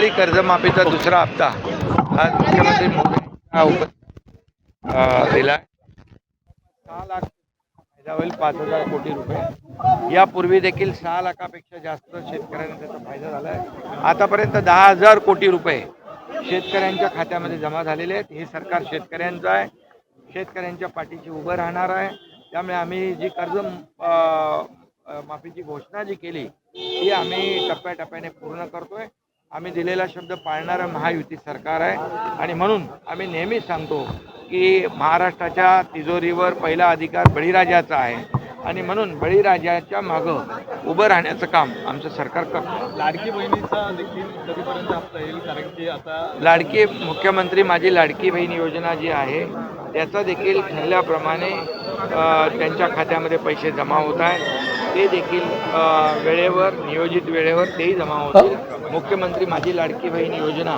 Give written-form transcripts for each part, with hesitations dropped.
शेतकरी कर्जमाफीचा दुसरा हप्ता आज मुख्यमंत्री मोदी दिला 6 लाख फायदा होईल 5,000 कोटी रुपये। यापूर्वी देखील 6 लाखापेक्षा जास्त शेतकऱ्यांना त्याचा फायदा झाला आहे। आतापर्यंत 10,000 कोटी रुपये शेतकऱ्यांच्या खात्यामध्ये जमा झालेले आहेत। हे सरकार शेतकऱ्यांचं आहे, शेतकऱ्यांच्या पाठीशी उभं राहणार आहे। त्यामुळे आम्ही जी कर्ज माफीची घोषणा जी केली ती आम्ही टप्प्याटप्प्याने पूर्ण करतोय। आम्ही दिलेला शब्द पाळणारं महायुती सरकार आहे आणि म्हणून आम्ही नेहमीच सांगतो की महाराष्ट्राच्या तिजोरीवर पहिला अधिकार बळीराजाचा आहे आणि म्हणून बळीराजाच्या मागं उभं राहण्याचं काम आमचं सरकार करतं। लाडकी बहिणीचा देखील कधीपर्यंत हप्ता येईल? कारण की आता लाडकी मुख्यमंत्री माझी लाडकी बहीण योजना जी आहे त्याचा देखील ठरल्याप्रमाणे त्यांच्या खात्यामध्ये पैसे जमा होत आहेत। ते देखील वेळेवर नियोजित वेळेवर तेही जमा होतील। मुख्यमंत्री माझी लाडकी बहीण योजना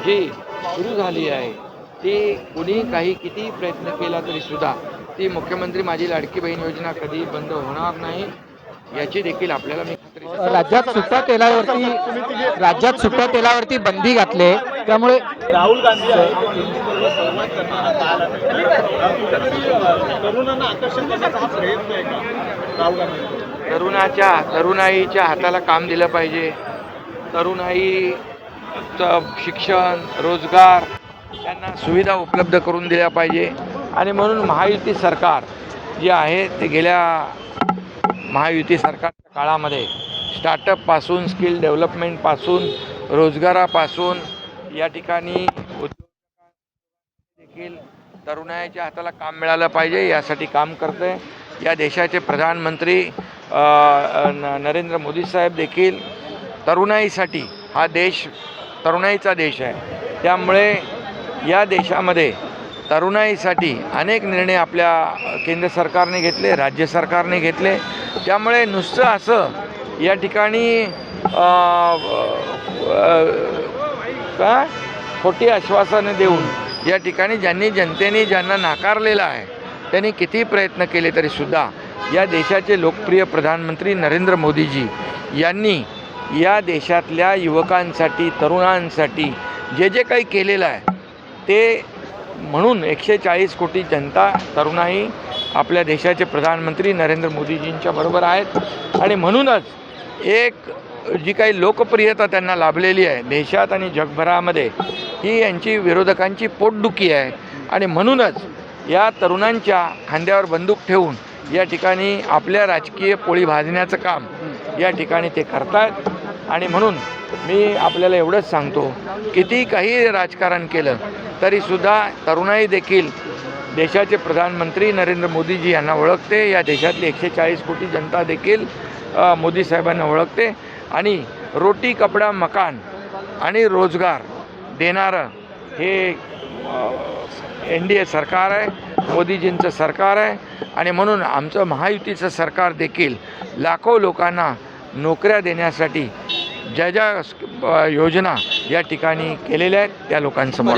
जी सुरू झाली आहे ती कुणी काही किती प्रयत्न केला तरी सुद्धा ती मुख्यमंत्री माझी लाडकी बहीण योजना कधी बंद होणार नाही याची देखील आपल्याला मी खात्री। राज्यात सुट्ट्या तेलावरती बंदी घातली, त्यामुळे राहुल गांधी संवाद करणारा काल तरुणांना आकर्षण करण्याचा हा प्रयत्न आहे का राहुल गांधी? तरुणाईच्या हाताला काम दिलं पाहिजे। तरुणाईचं शिक्षण रोजगार त्यांना सुविधा उपलब्ध करून दिल्या पाहिजे आणि म्हणून महायुती सरकार जे आहे ते गेल्या महायुती सरकारच्या काळामध्ये स्टार्टअपपासून स्किल डेव्हलपमेंटपासून रोजगारापासून या ठिकाणी देखील तरुणाईच्या हाताला काम मिळालं पाहिजे यासाठी काम करते आहे। या देशाचे प्रधानमंत्री नरेंद्र मोदी साहेब देखील तरुणाईसाठी हा देश तरुणाईचा देश आहे। त्यामुळे या देशामध्ये तरुणाईसाठी अनेक निर्णय आपल्या केंद्र सरकारने घेतले, राज्य सरकारने घेतले। त्यामुळे नुसतं असं या ठिकाणी खोटी आश्वासनं देऊन या ठिकाणी जनतेने ज्यांना नाकारलेलं आहे त्यांनी किती प्रयत्न केले तरी सुद्धा या देशाचे लोकप्रिय प्रधानमंत्री नरेंद्र मोदीजी यांनी या देशातल्या युवकांसाठी तरुणांसाठी जे काही केलेलं आहे ते म्हणून 140 कोटी जनता तरुणाई आपल्या देशाचे प्रधानमंत्री नरेंद्र मोदीजींच्या बरोबर आहेत आणि म्हणूनच एक जी काही लोकप्रियता त्यांना लाभलेली आहे देशात आणि जगभरामध्ये ही यांची विरोधकांची पोटदुखी आहे आणि म्हणूनच या तरुणांच्या खांद्यावर बंदूक ठेवून या ठिकाणी आपल्या राजकीय पोळी भाजण्याचं काम या ठिकाणी ते करतात आणि म्हणून मी आपल्याला एवढंच सांगतो किती काही राजकारण केलं तरीसुद्धा तरुणाई देखील देशाचे प्रधानमंत्री नरेंद्र मोदीजी यांना ओळखते। या देशातली 140 कोटी जनता देखील मोदी साहेबांना ओळखते आणि रोटी कपडा मकान आणि रोजगार देणारं हे NDA सरकार आहे, मोदीजींचं सरकार आहे आणि म्हणून आमचं महायुतीचं सरकार देखील लाखो लोकांना नोकऱ्या देण्यासाठी ज्या योजना या ठिकाणी केलेल्या आहेत त्या लोकांसमोर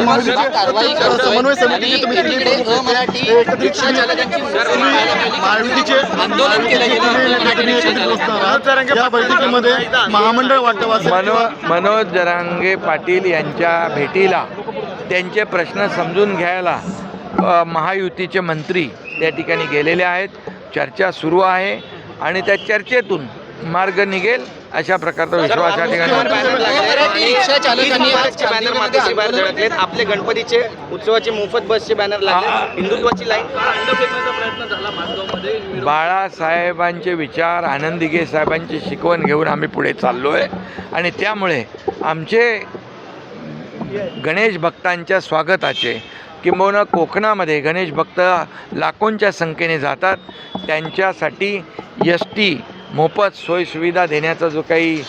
मनोज जरांगे पाटील यांच्या भेटीला त्यांचे प्रश्न समजून घ्यायला महायुतीचे मंत्री त्या ठिकाणी गेलेले आहेत। चर्चा सुरू आहे आणि त्या चर्चेतून मार्ग निघेल अशा प्रकारचा विश्वास या ठिकाणी। आपले गणपतीचे उत्सवाचे मोफत बसचे बॅनर लागले, हिंदुत्वाची लाईन प्रयत्न झाला माजगावमध्ये। बाळासाहेबांचे विचार आनंद दिघे साहेबांची शिकवण घेऊन आम्ही पुढे चाललो आहे आणि त्यामुळे आमचे गणेश भक्तांच्या स्वागताचे किंबहुना कोकणामध्ये गणेश भक्त लाखोंच्या संख्येने जातात त्यांच्यासाठी ST मोफत सोयीसुविधा देण्याचा जो काही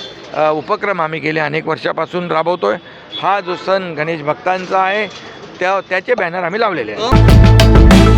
उपक्रम आम्ही गेल्या अनेक वर्षापासून राबवतो आहे हा जो सण गणेश भक्तांचा आहे त्याचे बॅनर आम्ही लावलेले आहेत।